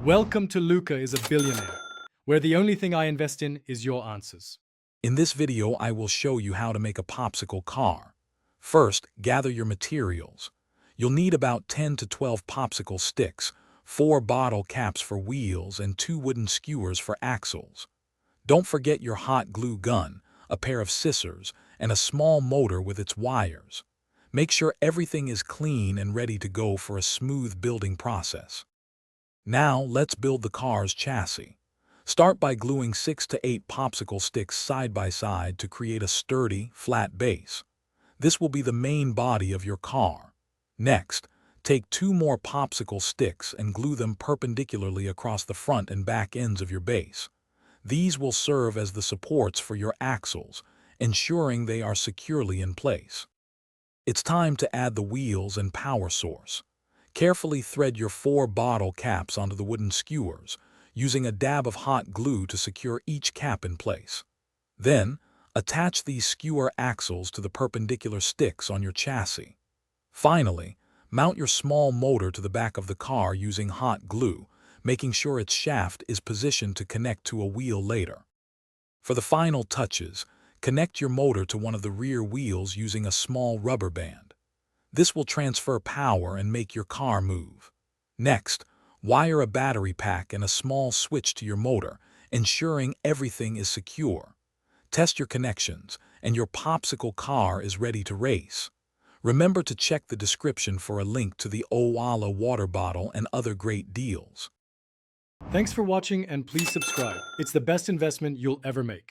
Welcome to Luca is a Billionaire, where the only thing I invest in is your answers. In this video, I will show you how to make a popsicle car. First, gather your materials. You'll need about 10 to 12 popsicle sticks, 4 bottle caps for wheels, and 2 wooden skewers for axles. Don't forget your hot glue gun, a pair of scissors, and a small motor with its wires. Make sure everything is clean and ready to go for a smooth building process. Now, let's build the car's chassis. Start by gluing 6 to 8 popsicle sticks side by side to create a sturdy, flat base. This will be the main body of your car. Next, take 2 more popsicle sticks and glue them perpendicularly across the front and back ends of your base. These will serve as the supports for your axles, ensuring they are securely in place. It's time to add the wheels and power source. Carefully thread your 4 bottle caps onto the wooden skewers, using a dab of hot glue to secure each cap in place. Then, attach these skewer axles to the perpendicular sticks on your chassis. Finally, mount your small motor to the back of the car using hot glue, making sure its shaft is positioned to connect to a wheel later. For the final touches, connect your motor to one of the rear wheels using a small rubber band. This will transfer power and make your car move. Next, wire a battery pack and a small switch to your motor, ensuring everything is secure. Test your connections, and your popsicle car is ready to race. Remember to check the description for a link to the Owala water bottle and other great deals. Thanks for watching and please subscribe. It's the best investment you'll ever make.